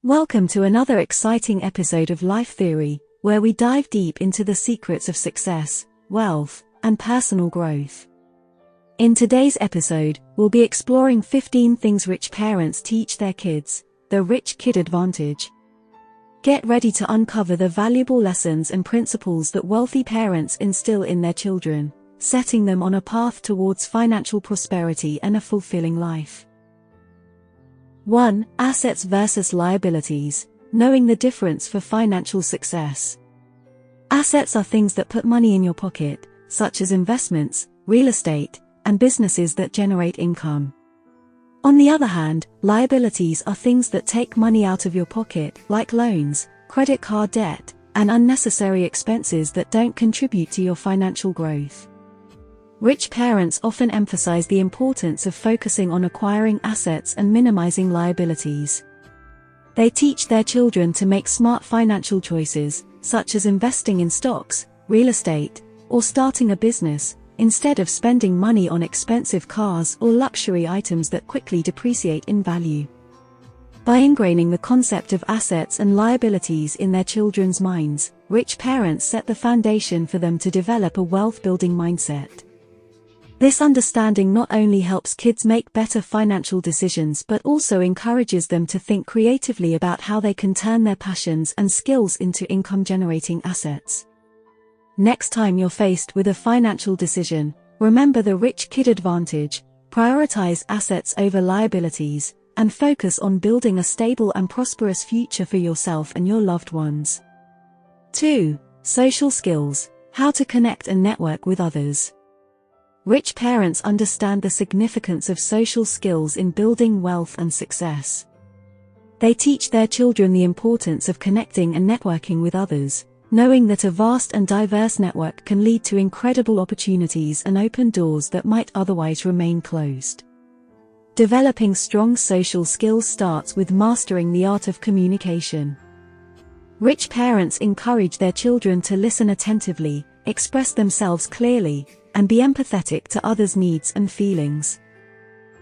Welcome to another exciting episode of Life Theory, where we dive deep into the secrets of success, wealth, and personal growth. In today's episode, we'll be exploring 15 things rich parents teach their kids, the rich kid advantage. Get ready to uncover the valuable lessons and principles that wealthy parents instill in their children, setting them on a path towards financial prosperity and a fulfilling life. 1. Assets versus liabilities, knowing the difference for financial success. Assets are things that put money in your pocket, such as investments, real estate, and businesses that generate income. On the other hand, liabilities are things that take money out of your pocket, like loans, credit card debt, and unnecessary expenses that don't contribute to your financial growth. Rich parents often emphasize the importance of focusing on acquiring assets and minimizing liabilities. They teach their children to make smart financial choices, such as investing in stocks, real estate, or starting a business, instead of spending money on expensive cars or luxury items that quickly depreciate in value. By ingraining the concept of assets and liabilities in their children's minds, rich parents set the foundation for them to develop a wealth-building mindset. This understanding not only helps kids make better financial decisions but also encourages them to think creatively about how they can turn their passions and skills into income-generating assets. Next time you're faced with a financial decision, remember the rich kid advantage, prioritize assets over liabilities, and focus on building a stable and prosperous future for yourself and your loved ones. 2. Social skills, how to connect and network with others. Rich parents understand the significance of social skills in building wealth and success. They teach their children the importance of connecting and networking with others, knowing that a vast and diverse network can lead to incredible opportunities and open doors that might otherwise remain closed. Developing strong social skills starts with mastering the art of communication. Rich parents encourage their children to listen attentively, express themselves clearly, and be empathetic to others' needs and feelings.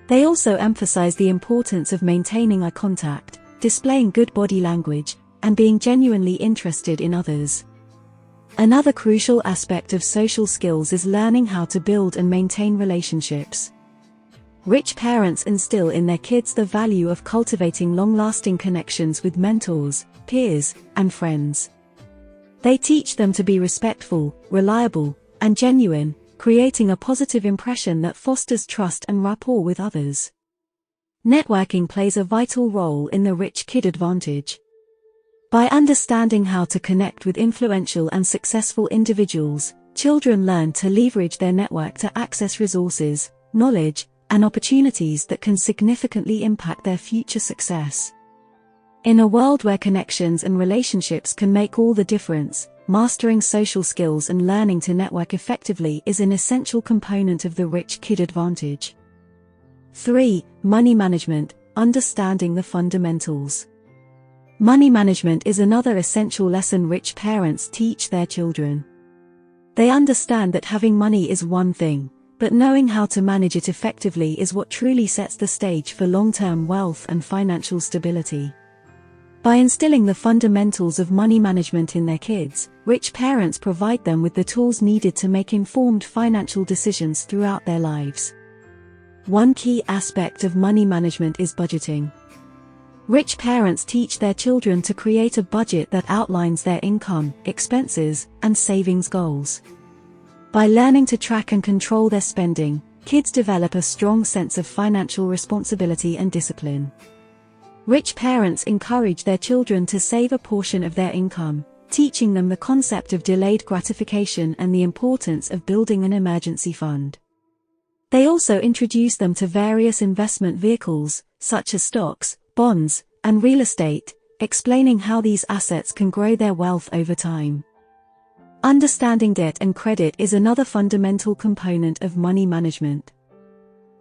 They also emphasize the importance of maintaining eye contact, displaying good body language, and being genuinely interested in others. Another crucial aspect of social skills is learning how to build and maintain relationships. Rich parents instill in their kids the value of cultivating long-lasting connections with mentors, peers, and friends. They teach them to be respectful, reliable, and genuine, creating a positive impression that fosters trust and rapport with others. Networking plays a vital role in the rich kid advantage. By understanding how to connect with influential and successful individuals, children learn to leverage their network to access resources, knowledge, and opportunities that can significantly impact their future success. In a world where connections and relationships can make all the difference, mastering social skills and learning to network effectively is an essential component of the rich kid advantage. 3. Money management, understanding the fundamentals. Money management is another essential lesson rich parents teach their children. They understand that having money is one thing, but knowing how to manage it effectively is what truly sets the stage for long-term wealth and financial stability. By instilling the fundamentals of money management in their kids, rich parents provide them with the tools needed to make informed financial decisions throughout their lives. One key aspect of money management is budgeting. Rich parents teach their children to create a budget that outlines their income, expenses, and savings goals. By learning to track and control their spending, kids develop a strong sense of financial responsibility and discipline. Rich parents encourage their children to save a portion of their income, teaching them the concept of delayed gratification and the importance of building an emergency fund. They also introduce them to various investment vehicles, such as stocks, bonds, and real estate, explaining how these assets can grow their wealth over time. Understanding debt and credit is another fundamental component of money management.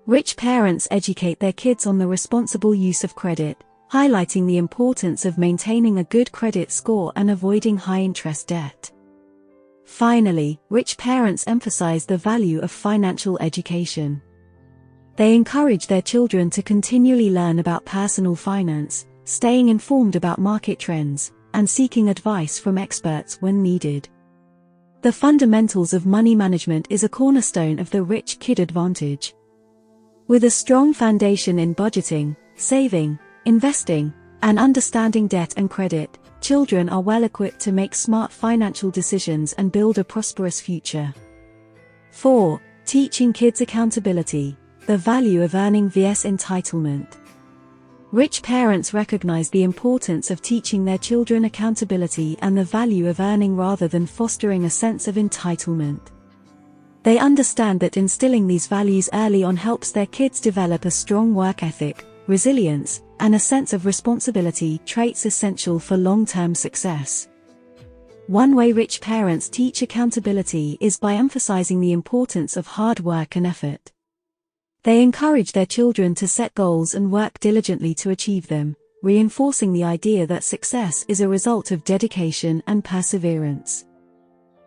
Rich parents educate their kids on the responsible use of credit, highlighting the importance of maintaining a good credit score and avoiding high-interest debt. Finally, rich parents emphasize the value of financial education. They encourage their children to continually learn about personal finance, staying informed about market trends, and seeking advice from experts when needed. The fundamentals of money management is a cornerstone of the rich kid advantage. With a strong foundation in budgeting, saving, investing, and understanding debt and credit, children are well equipped to make smart financial decisions and build a prosperous future. 4. Teaching kids accountability, the value of earning vs entitlement. Rich parents recognize the importance of teaching their children accountability and the value of earning rather than fostering a sense of entitlement. They understand that instilling these values early on helps their kids develop a strong work ethic, resilience, and a sense of responsibility, traits essential for long-term success. One way rich parents teach accountability is by emphasizing the importance of hard work and effort. They encourage their children to set goals and work diligently to achieve them, reinforcing the idea that success is a result of dedication and perseverance.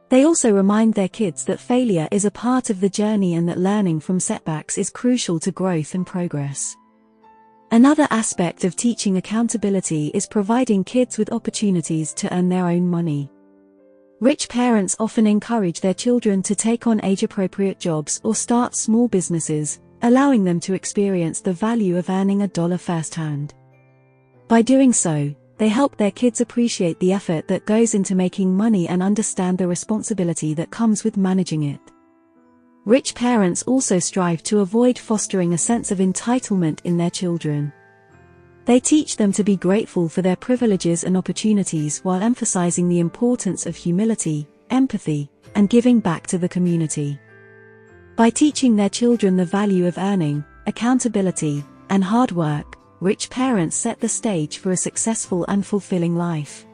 They also remind their kids that failure is a part of the journey and that learning from setbacks is crucial to growth and progress. Another aspect of teaching accountability is providing kids with opportunities to earn their own money. Rich parents often encourage their children to take on age-appropriate jobs or start small businesses, allowing them to experience the value of earning a dollar firsthand. By doing so, they help their kids appreciate the effort that goes into making money and understand the responsibility that comes with managing it. Rich parents also strive to avoid fostering a sense of entitlement in their children. They teach them to be grateful for their privileges and opportunities while emphasizing the importance of humility, empathy, and giving back to the community. By teaching their children the value of earning, accountability, and hard work, rich parents set the stage for a successful and fulfilling life.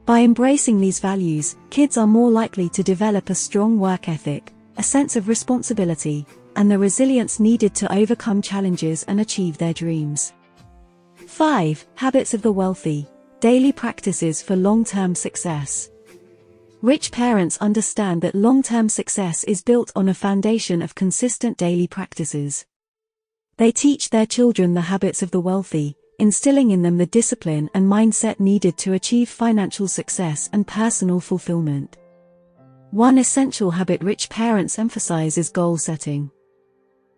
By embracing these values, kids are more likely to develop a strong work ethic, a sense of responsibility, and the resilience needed to overcome challenges and achieve their dreams. 5. Habits of the wealthy, daily practices for long-term success. Rich parents understand that long-term success is built on a foundation of consistent daily practices. They teach their children the habits of the wealthy, instilling in them the discipline and mindset needed to achieve financial success and personal fulfillment. One essential habit rich parents emphasize is goal setting.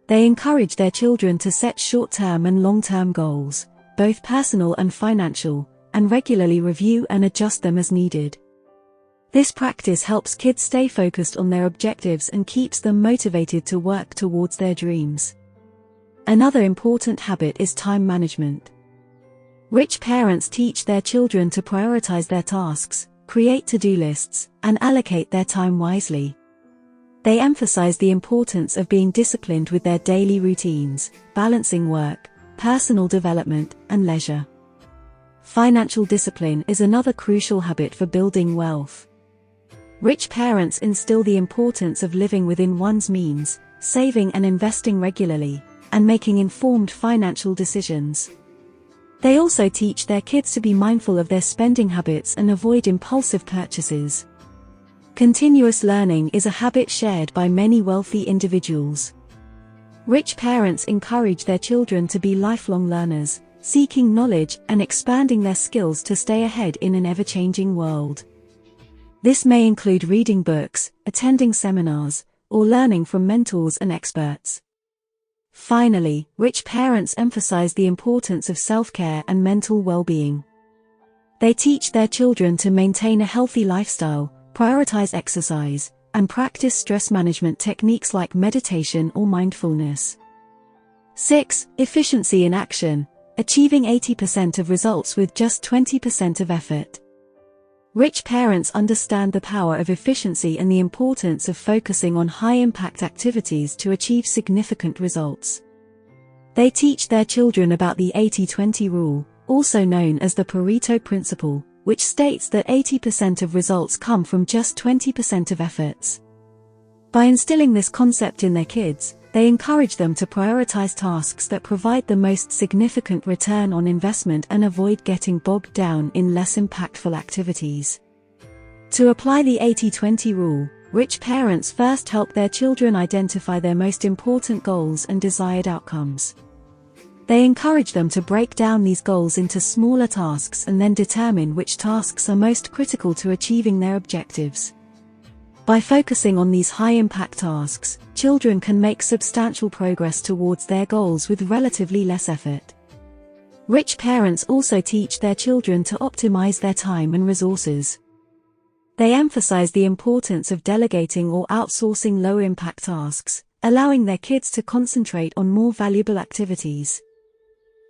They encourage their children to set short-term and long-term goals, both personal and financial, and regularly review and adjust them as needed. This practice helps kids stay focused on their objectives and keeps them motivated to work towards their dreams. Another important habit is time management. Rich parents teach their children to prioritize their tasks, create to-do lists, and allocate their time wisely. They emphasize the importance of being disciplined with their daily routines, balancing work, personal development, and leisure. Financial discipline is another crucial habit for building wealth. Rich parents instill the importance of living within one's means, saving and investing regularly, and making informed financial decisions. They also teach their kids to be mindful of their spending habits and avoid impulsive purchases. Continuous learning is a habit shared by many wealthy individuals. Rich parents encourage their children to be lifelong learners, seeking knowledge and expanding their skills to stay ahead in an ever-changing world. This may include reading books, attending seminars, or learning from mentors and experts. Finally, rich parents emphasize the importance of self-care and mental well-being. They teach their children to maintain a healthy lifestyle, prioritize exercise, and practice stress management techniques like meditation or mindfulness. 6. Efficiency in action, achieving 80% of results with just 20% of effort. Rich parents understand the power of efficiency and the importance of focusing on high-impact activities to achieve significant results. They teach their children about the 80-20 rule, also known as the Pareto principle, which states that 80% of results come from just 20% of efforts. By instilling this concept in their kids, they encourage them to prioritize tasks that provide the most significant return on investment and avoid getting bogged down in less impactful activities. To apply the 80-20 rule, rich parents first help their children identify their most important goals and desired outcomes. They encourage them to break down these goals into smaller tasks and then determine which tasks are most critical to achieving their objectives. By focusing on these high-impact tasks, children can make substantial progress towards their goals with relatively less effort. Rich parents also teach their children to optimize their time and resources. They emphasize the importance of delegating or outsourcing low-impact tasks, allowing their kids to concentrate on more valuable activities.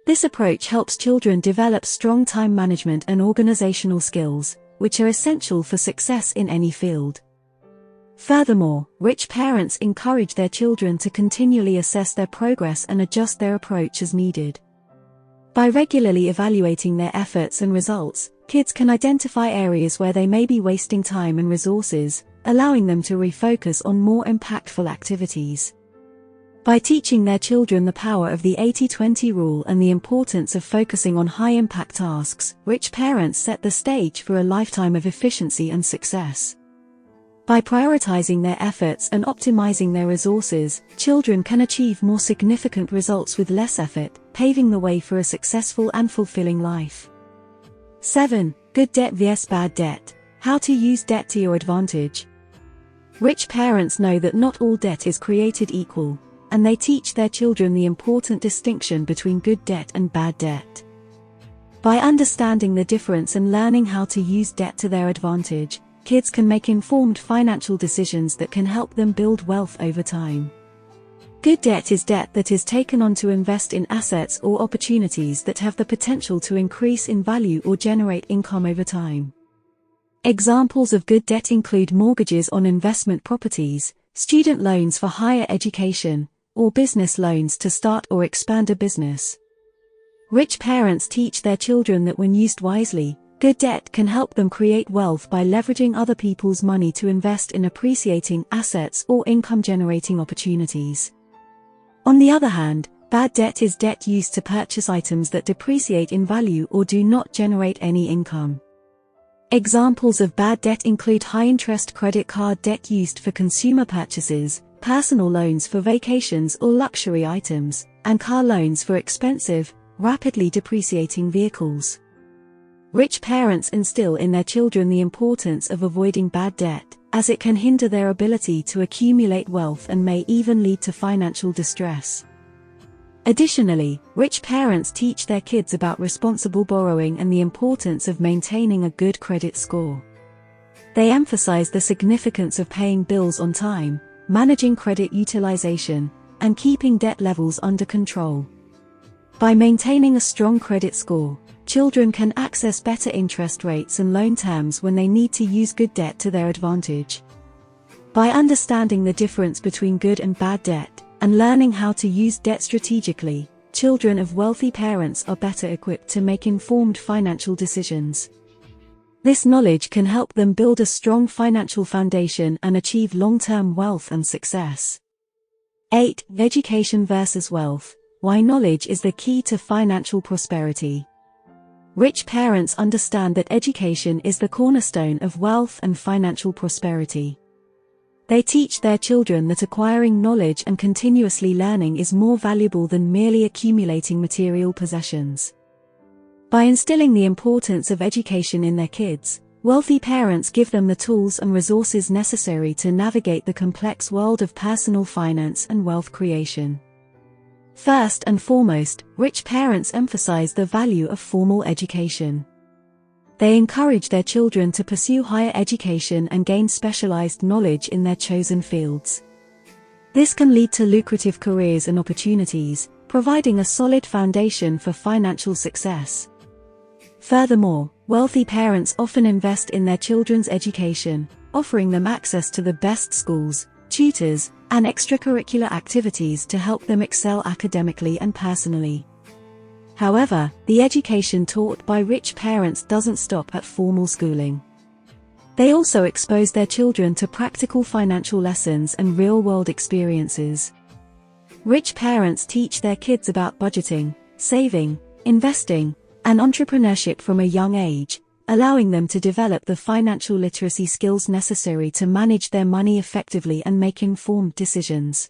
This approach helps children develop strong time management and organizational skills, which are essential for success in any field. Furthermore, rich parents encourage their children to continually assess their progress and adjust their approach as needed. By regularly evaluating their efforts and results, kids can identify areas where they may be wasting time and resources, allowing them to refocus on more impactful activities. By teaching their children the power of the 80-20 rule and the importance of focusing on high-impact tasks, rich parents set the stage for a lifetime of efficiency and success. By prioritizing their efforts and optimizing their resources, children can achieve more significant results with less effort, paving the way for a successful and fulfilling life. 7. Good debt vs. bad debt. How to use debt to your advantage. Rich parents know that not all debt is created equal, and they teach their children the important distinction between good debt and bad debt. By understanding the difference and learning how to use debt to their advantage, kids can make informed financial decisions that can help them build wealth over time. Good debt is debt that is taken on to invest in assets or opportunities that have the potential to increase in value or generate income over time. Examples of good debt include mortgages on investment properties, student loans for higher education, or business loans to start or expand a business. Rich parents teach their children that when used wisely, good debt can help them create wealth by leveraging other people's money to invest in appreciating assets or income-generating opportunities. On the other hand, bad debt is debt used to purchase items that depreciate in value or do not generate any income. Examples of bad debt include high-interest credit card debt used for consumer purchases, personal loans for vacations or luxury items, and car loans for expensive, rapidly depreciating vehicles. Rich parents instill in their children the importance of avoiding bad debt, as it can hinder their ability to accumulate wealth and may even lead to financial distress. Additionally, rich parents teach their kids about responsible borrowing and the importance of maintaining a good credit score. They emphasize the significance of paying bills on time, managing credit utilization, and keeping debt levels under control. By maintaining a strong credit score, children can access better interest rates and loan terms when they need to use good debt to their advantage. By understanding the difference between good and bad debt, and learning how to use debt strategically, children of wealthy parents are better equipped to make informed financial decisions. This knowledge can help them build a strong financial foundation and achieve long-term wealth and success. 8. Education versus wealth. Why knowledge is the key to financial prosperity. Rich parents understand that education is the cornerstone of wealth and financial prosperity. They teach their children that acquiring knowledge and continuously learning is more valuable than merely accumulating material possessions. By instilling the importance of education in their kids, wealthy parents give them the tools and resources necessary to navigate the complex world of personal finance and wealth creation. First and foremost, rich parents emphasize the value of formal education. They encourage their children to pursue higher education and gain specialized knowledge in their chosen fields. This can lead to lucrative careers and opportunities, providing a solid foundation for financial success. Furthermore, wealthy parents often invest in their children's education, offering them access to the best schools, tutors, and extracurricular activities to help them excel academically and personally. However, the education taught by rich parents doesn't stop at formal schooling. They also expose their children to practical financial lessons and real-world experiences. Rich parents teach their kids about budgeting, saving, investing, and entrepreneurship from a young age, allowing them to develop the financial literacy skills necessary to manage their money effectively and make informed decisions.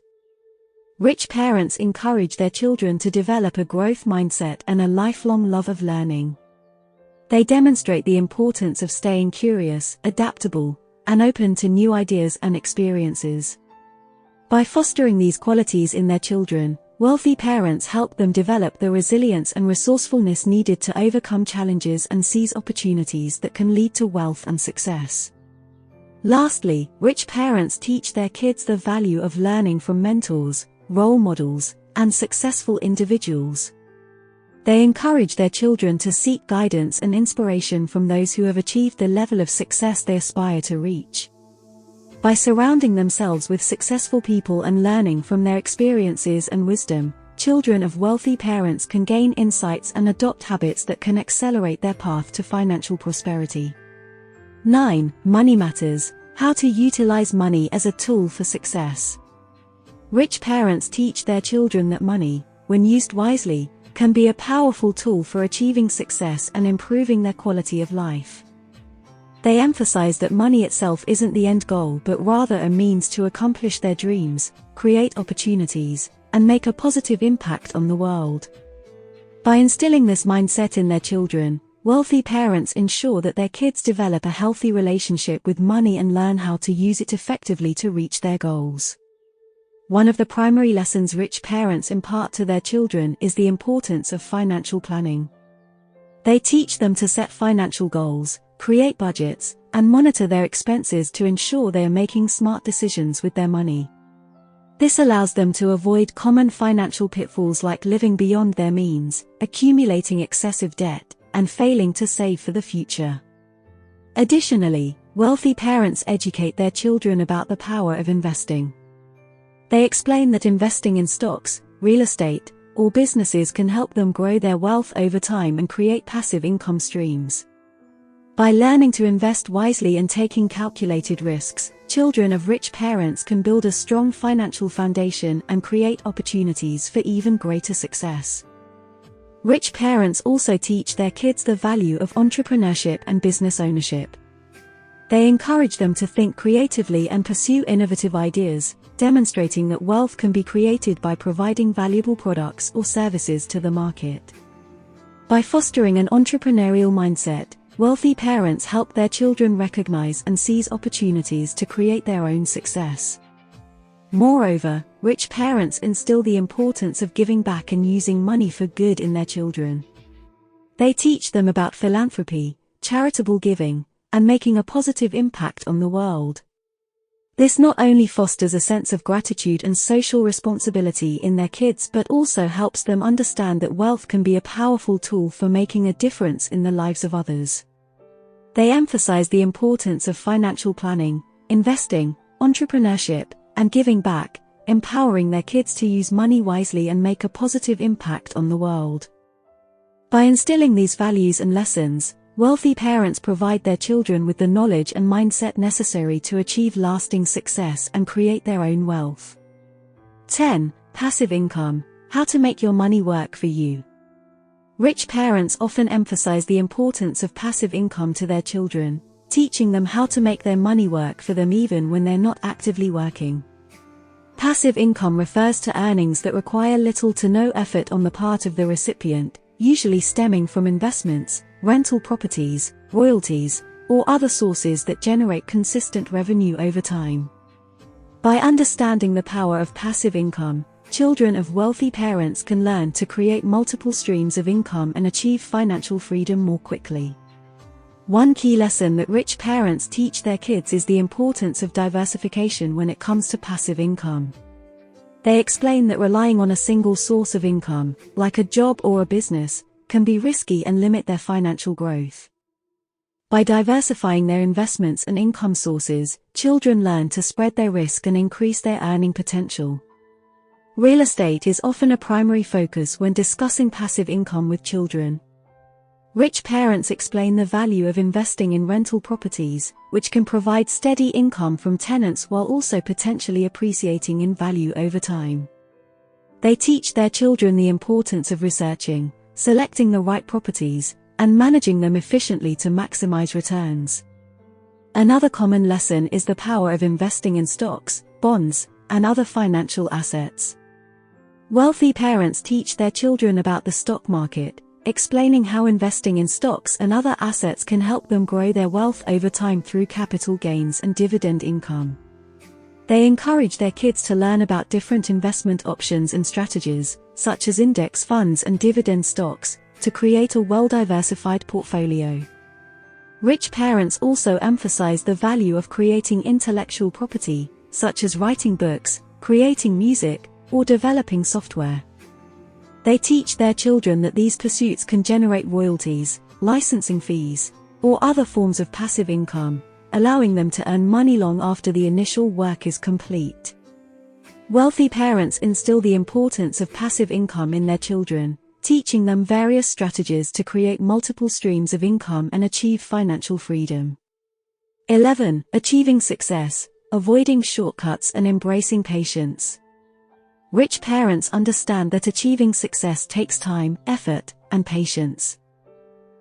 Rich parents encourage their children to develop a growth mindset and a lifelong love of learning. They demonstrate the importance of staying curious, adaptable, and open to new ideas and experiences. By fostering these qualities in their children, wealthy parents help them develop the resilience and resourcefulness needed to overcome challenges and seize opportunities that can lead to wealth and success. Lastly, rich parents teach their kids the value of learning from mentors, role models, and successful individuals. They encourage their children to seek guidance and inspiration from those who have achieved the level of success they aspire to reach. By surrounding themselves with successful people and learning from their experiences and wisdom, children of wealthy parents can gain insights and adopt habits that can accelerate their path to financial prosperity. 9. Money matters: how to utilize money as a tool for success. Rich parents teach their children that money, when used wisely, can be a powerful tool for achieving success and improving their quality of life. They emphasize that money itself isn't the end goal but rather a means to accomplish their dreams, create opportunities, and make a positive impact on the world. By instilling this mindset in their children, wealthy parents ensure that their kids develop a healthy relationship with money and learn how to use it effectively to reach their goals. One of the primary lessons rich parents impart to their children is the importance of financial planning. They teach them to set financial goals, create budgets, and monitor their expenses to ensure they are making smart decisions with their money. This allows them to avoid common financial pitfalls like living beyond their means, accumulating excessive debt, and failing to save for the future. Additionally, wealthy parents educate their children about the power of investing. They explain that investing in stocks, real estate, or businesses can help them grow their wealth over time and create passive income streams. By learning to invest wisely and taking calculated risks, children of rich parents can build a strong financial foundation and create opportunities for even greater success. Rich parents also teach their kids the value of entrepreneurship and business ownership. They encourage them to think creatively and pursue innovative ideas, demonstrating that wealth can be created by providing valuable products or services to the market. By fostering an entrepreneurial mindset, wealthy parents help their children recognize and seize opportunities to create their own success. Moreover, rich parents instill the importance of giving back and using money for good in their children. They teach them about philanthropy, charitable giving, and making a positive impact on the world. This not only fosters a sense of gratitude and social responsibility in their kids but also helps them understand that wealth can be a powerful tool for making a difference in the lives of others. They emphasize the importance of financial planning, investing, entrepreneurship, and giving back, empowering their kids to use money wisely and make a positive impact on the world. By instilling these values and lessons, wealthy parents provide their children with the knowledge and mindset necessary to achieve lasting success and create their own wealth. 10. Passive income: how to make your money work for you. Rich parents often emphasize the importance of passive income to their children, teaching them how to make their money work for them even when they're not actively working. Passive income refers to earnings that require little to no effort on the part of the recipient, usually stemming from investments, rental properties, royalties, or other sources that generate consistent revenue over time. By understanding the power of passive income, children of wealthy parents can learn to create multiple streams of income and achieve financial freedom more quickly. One key lesson that rich parents teach their kids is the importance of diversification when it comes to passive income. They explain that relying on a single source of income, like a job or a business, can be risky and limit their financial growth. By diversifying their investments and income sources, children learn to spread their risk and increase their earning potential. Real estate is often a primary focus when discussing passive income with children. Rich parents explain the value of investing in rental properties, which can provide steady income from tenants while also potentially appreciating in value over time. They teach their children the importance of researching, selecting the right properties, and managing them efficiently to maximize returns. Another common lesson is the power of investing in stocks, bonds, and other financial assets. Wealthy parents teach their children about the stock market, explaining how investing in stocks and other assets can help them grow their wealth over time through capital gains and dividend income. They encourage their kids to learn about different investment options and strategies, such as index funds and dividend stocks, to create a well-diversified portfolio. Rich parents also emphasize the value of creating intellectual property, such as writing books, creating music, or developing software. They teach their children that these pursuits can generate royalties, licensing fees, or other forms of passive income, allowing them to earn money long after the initial work is complete. Wealthy parents instill the importance of passive income in their children, teaching them various strategies to create multiple streams of income and achieve financial freedom. 11. Achieving success, avoiding shortcuts and embracing patience. Rich parents understand that achieving success takes time, effort, and patience.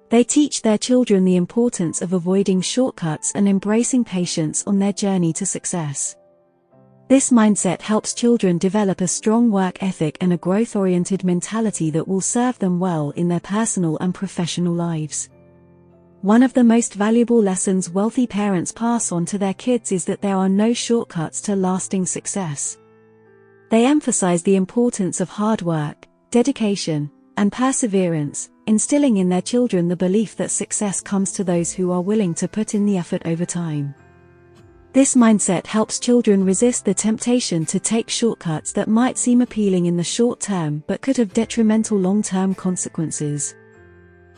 They teach their children the importance of avoiding shortcuts and embracing patience on their journey to success. This mindset helps children develop a strong work ethic and a growth-oriented mentality that will serve them well in their personal and professional lives. One of the most valuable lessons wealthy parents pass on to their kids is that there are no shortcuts to lasting success. They emphasize the importance of hard work, dedication, and perseverance, instilling in their children the belief that success comes to those who are willing to put in the effort over time. This mindset helps children resist the temptation to take shortcuts that might seem appealing in the short term but could have detrimental long-term consequences.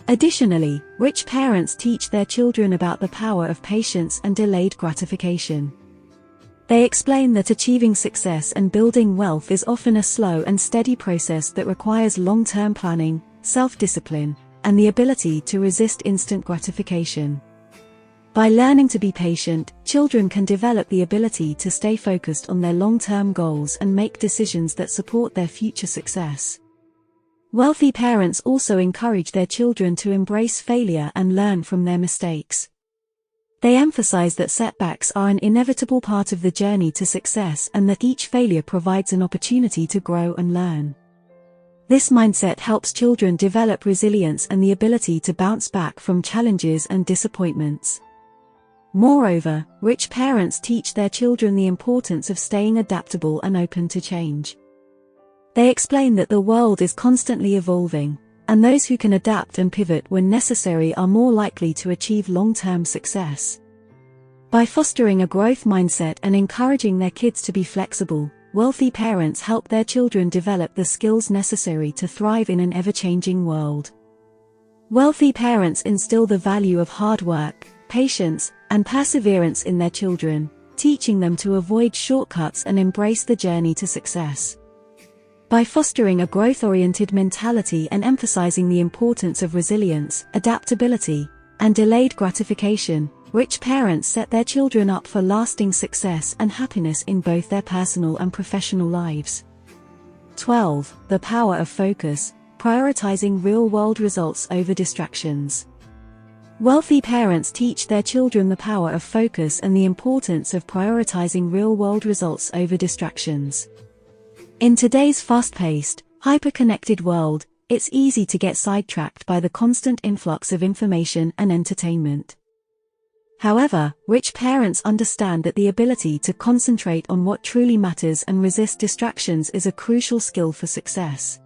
Additionally, rich parents teach their children about the power of patience and delayed gratification. They explain that achieving success and building wealth is often a slow and steady process that requires long-term planning, self-discipline, and the ability to resist instant gratification. By learning to be patient, children can develop the ability to stay focused on their long-term goals and make decisions that support their future success. Wealthy parents also encourage their children to embrace failure and learn from their mistakes. They emphasize that setbacks are an inevitable part of the journey to success and that each failure provides an opportunity to grow and learn. This mindset helps children develop resilience and the ability to bounce back from challenges and disappointments. Moreover, rich parents teach their children the importance of staying adaptable and open to change. They explain that the world is constantly evolving, and those who can adapt and pivot when necessary are more likely to achieve long-term success. By fostering a growth mindset and encouraging their kids to be flexible, wealthy parents help their children develop the skills necessary to thrive in an ever-changing world. Wealthy parents instill the value of hard work, patience, and perseverance in their children, teaching them to avoid shortcuts and embrace the journey to success. By fostering a growth-oriented mentality and emphasizing the importance of resilience, adaptability, and delayed gratification, rich parents set their children up for lasting success and happiness in both their personal and professional lives. 12. The power of focus, prioritizing real-world results over distractions. Wealthy parents teach their children the power of focus and the importance of prioritizing real-world results over distractions. In today's fast-paced, hyper-connected world, it's easy to get sidetracked by the constant influx of information and entertainment. However, rich parents understand that the ability to concentrate on what truly matters and resist distractions is a crucial skill for success.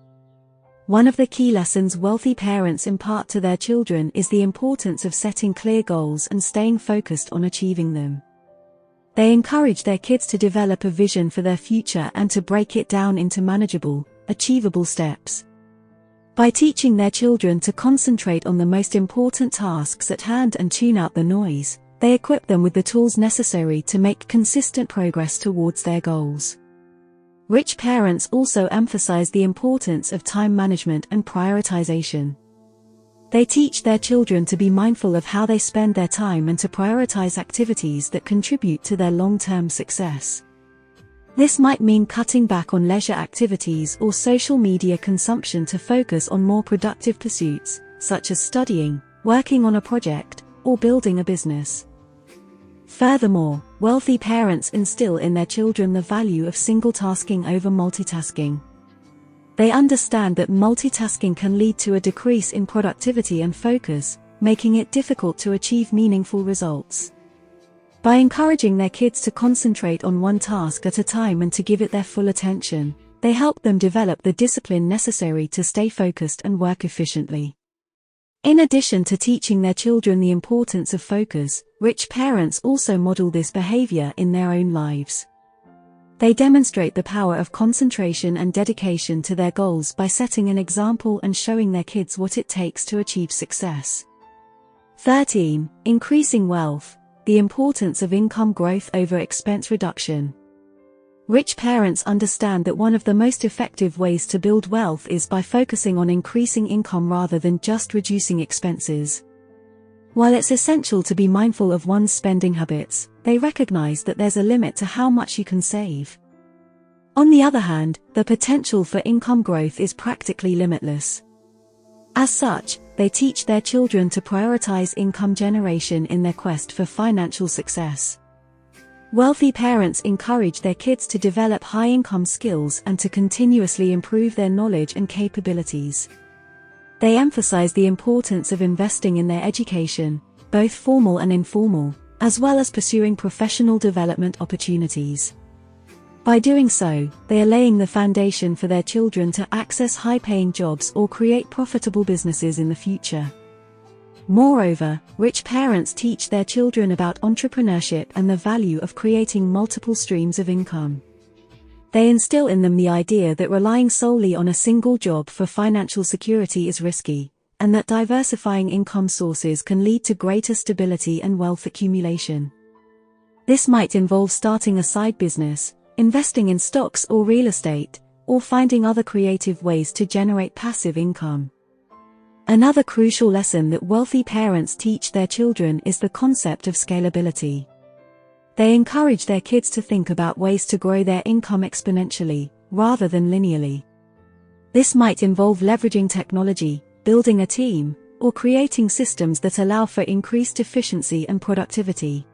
One of the key lessons wealthy parents impart to their children is the importance of setting clear goals and staying focused on achieving them. They encourage their kids to develop a vision for their future and to break it down into manageable, achievable steps. By teaching their children to concentrate on the most important tasks at hand and tune out the noise, they equip them with the tools necessary to make consistent progress towards their goals. Rich parents also emphasize the importance of time management and prioritization. They teach their children to be mindful of how they spend their time and to prioritize activities that contribute to their long-term success. This might mean cutting back on leisure activities or social media consumption to focus on more productive pursuits, such as studying, working on a project, or building a business. Furthermore, wealthy parents instill in their children the value of single tasking over multitasking. They understand that multitasking can lead to a decrease in productivity and focus, making it difficult to achieve meaningful results. By encouraging their kids to concentrate on one task at a time and to give it their full attention, they help them develop the discipline necessary to stay focused and work efficiently. In addition to teaching their children the importance of focus, rich parents also model this behavior in their own lives. They demonstrate the power of concentration and dedication to their goals by setting an example and showing their kids what it takes to achieve success. 13. Increasing wealth. The importance of income growth over expense reduction. Rich parents understand that one of the most effective ways to build wealth is by focusing on increasing income rather than just reducing expenses. While it's essential to be mindful of one's spending habits, they recognize that there's a limit to how much you can save. On the other hand, the potential for income growth is practically limitless. As such, they teach their children to prioritize income generation in their quest for financial success. Wealthy parents encourage their kids to develop high-income skills and to continuously improve their knowledge and capabilities. They emphasize the importance of investing in their education, both formal and informal, as well as pursuing professional development opportunities. By doing so, they are laying the foundation for their children to access high-paying jobs or create profitable businesses in the future. Moreover, rich parents teach their children about entrepreneurship and the value of creating multiple streams of income. They instill in them the idea that relying solely on a single job for financial security is risky, and that diversifying income sources can lead to greater stability and wealth accumulation. This might involve starting a side business, investing in stocks or real estate, or finding other creative ways to generate passive income. Another crucial lesson that wealthy parents teach their children is the concept of scalability. They encourage their kids to think about ways to grow their income exponentially, rather than linearly. This might involve leveraging technology, building a team, or creating systems that allow for increased efficiency and productivity.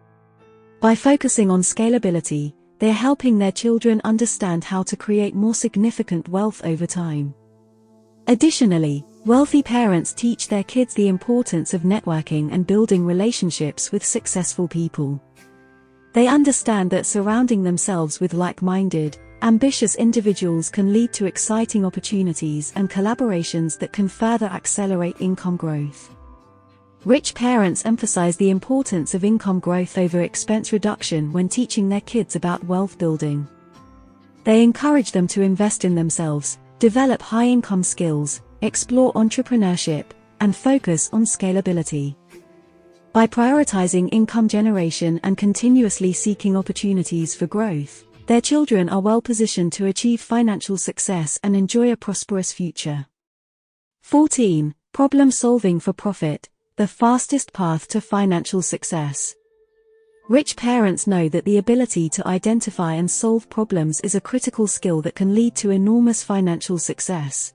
By focusing on scalability, they are helping their children understand how to create more significant wealth over time. Additionally, wealthy parents teach their kids the importance of networking and building relationships with successful people. They understand that surrounding themselves with like-minded, ambitious individuals can lead to exciting opportunities and collaborations that can further accelerate income growth. Rich parents emphasize the importance of income growth over expense reduction when teaching their kids about wealth building. They encourage them to invest in themselves, develop high-income skills, explore entrepreneurship, and focus on scalability. By prioritizing income generation and continuously seeking opportunities for growth, their children are well positioned to achieve financial success and enjoy a prosperous future. 14. Problem solving for profit. The fastest path to financial success. Rich parents know that the ability to identify and solve problems is a critical skill that can lead to enormous financial success.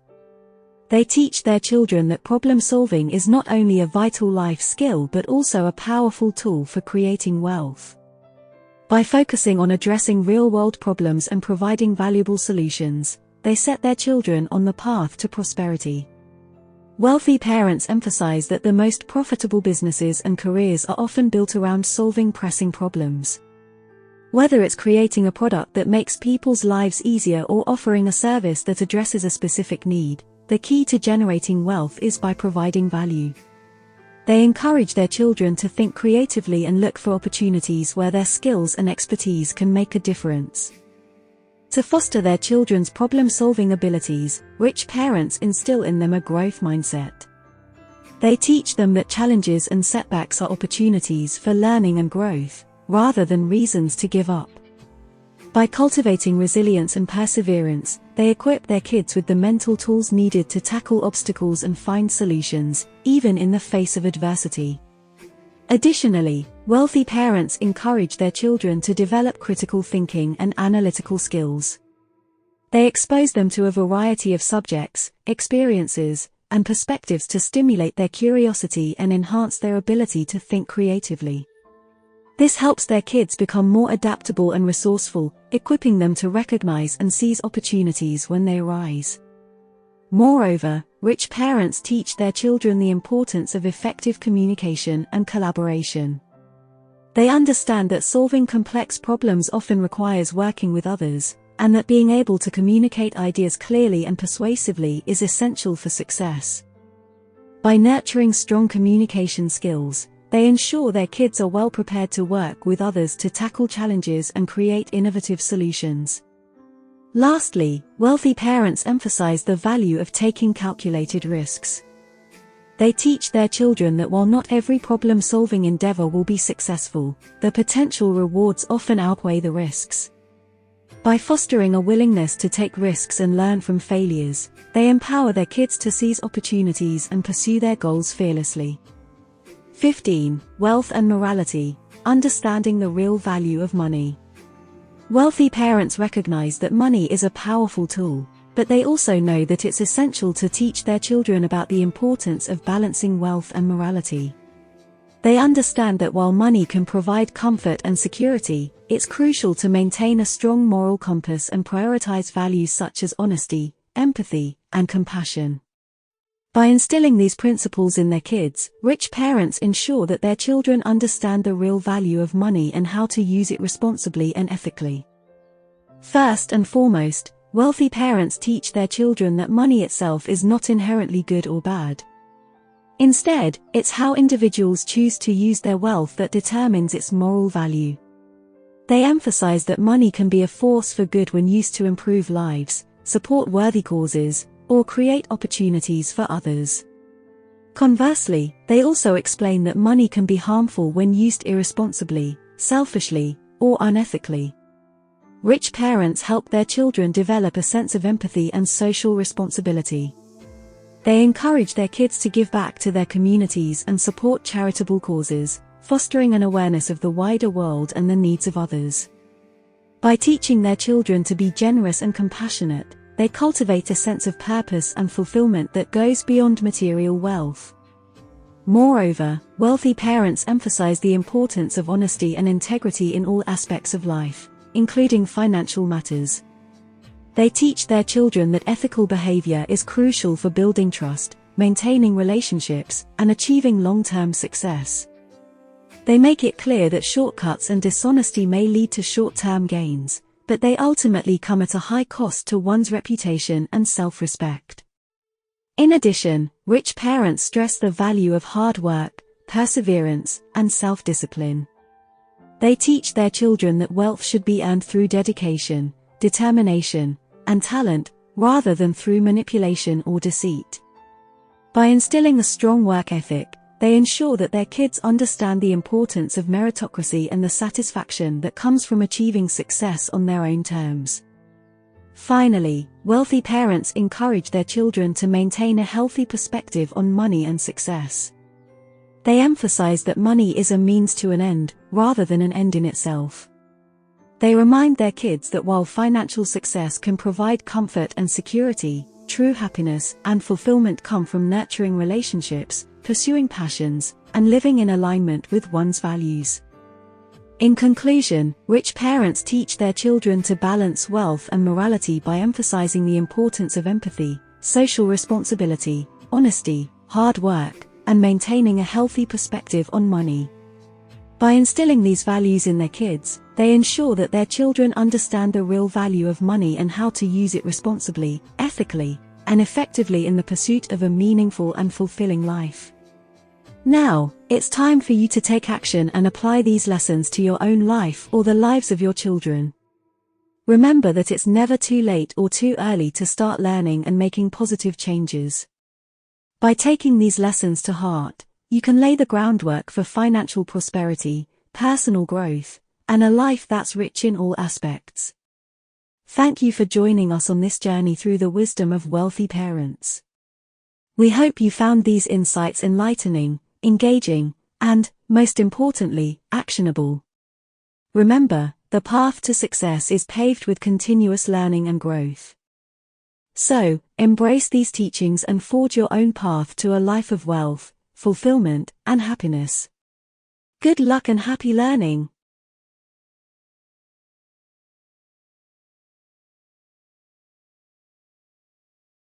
They teach their children that problem solving is not only a vital life skill but also a powerful tool for creating wealth. By focusing on addressing real-world problems and providing valuable solutions, they set their children on the path to prosperity. Wealthy parents emphasize that the most profitable businesses and careers are often built around solving pressing problems. Whether it's creating a product that makes people's lives easier or offering a service that addresses a specific need, the key to generating wealth is by providing value. They encourage their children to think creatively and look for opportunities where their skills and expertise can make a difference. To foster their children's problem-solving abilities, rich parents instill in them a growth mindset. They teach them that challenges and setbacks are opportunities for learning and growth, rather than reasons to give up. By cultivating resilience and perseverance, they equip their kids with the mental tools needed to tackle obstacles and find solutions, even in the face of adversity. Additionally, wealthy parents encourage their children to develop critical thinking and analytical skills. They expose them to a variety of subjects, experiences, and perspectives to stimulate their curiosity and enhance their ability to think creatively. This helps their kids become more adaptable and resourceful, equipping them to recognize and seize opportunities when they arise. Moreover, rich parents teach their children the importance of effective communication and collaboration. They understand that solving complex problems often requires working with others, and that being able to communicate ideas clearly and persuasively is essential for success. By nurturing strong communication skills, they ensure their kids are well prepared to work with others to tackle challenges and create innovative solutions. Lastly, wealthy parents emphasize the value of taking calculated risks. They teach their children that while not every problem-solving endeavor will be successful, the potential rewards often outweigh the risks. By fostering a willingness to take risks and learn from failures, they empower their kids to seize opportunities and pursue their goals fearlessly. 15. Wealth and morality, understanding the real value of money. Wealthy parents recognize that money is a powerful tool, but they also know that it's essential to teach their children about the importance of balancing wealth and morality. They understand that while money can provide comfort and security, it's crucial to maintain a strong moral compass and prioritize values such as honesty, empathy, and compassion. By instilling these principles in their kids, rich parents ensure that their children understand the real value of money and how to use it responsibly and ethically. First and foremost, wealthy parents teach their children that money itself is not inherently good or bad. Instead, it's how individuals choose to use their wealth that determines its moral value. They emphasize that money can be a force for good when used to improve lives, support worthy causes, or create opportunities for others. Conversely, they also explain that money can be harmful when used irresponsibly, selfishly, or unethically. Rich parents help their children develop a sense of empathy and social responsibility. They encourage their kids to give back to their communities and support charitable causes, fostering an awareness of the wider world and the needs of others. By teaching their children to be generous and compassionate, they cultivate a sense of purpose and fulfillment that goes beyond material wealth. Moreover, wealthy parents emphasize the importance of honesty and integrity in all aspects of life, including financial matters. They teach their children that ethical behavior is crucial for building trust, maintaining relationships, and achieving long-term success. They make it clear that shortcuts and dishonesty may lead to short-term gains, but they ultimately come at a high cost to one's reputation and self-respect. In addition, rich parents stress the value of hard work, perseverance, and self-discipline. They teach their children that wealth should be earned through dedication, determination, and talent, rather than through manipulation or deceit. By instilling a strong work ethic, they ensure that their kids understand the importance of meritocracy and the satisfaction that comes from achieving success on their own terms. Finally, wealthy parents encourage their children to maintain a healthy perspective on money and success. They emphasize that money is a means to an end, rather than an end in itself. They remind their kids that while financial success can provide comfort and security, true happiness and fulfillment come from nurturing relationships, pursuing passions, and living in alignment with one's values. In conclusion, rich parents teach their children to balance wealth and morality by emphasizing the importance of empathy, social responsibility, honesty, hard work, and maintaining a healthy perspective on money. By instilling these values in their kids, they ensure that their children understand the real value of money and how to use it responsibly, ethically, and effectively in the pursuit of a meaningful and fulfilling life. Now, it's time for you to take action and apply these lessons to your own life or the lives of your children. Remember that it's never too late or too early to start learning and making positive changes. By taking these lessons to heart, you can lay the groundwork for financial prosperity, personal growth, and a life that's rich in all aspects. Thank you for joining us on this journey through the wisdom of wealthy parents. We hope you found these insights enlightening, engaging, and, most importantly, actionable. Remember, the path to success is paved with continuous learning and growth. So, embrace these teachings and forge your own path to a life of wealth, fulfillment, and happiness. Good luck and happy learning!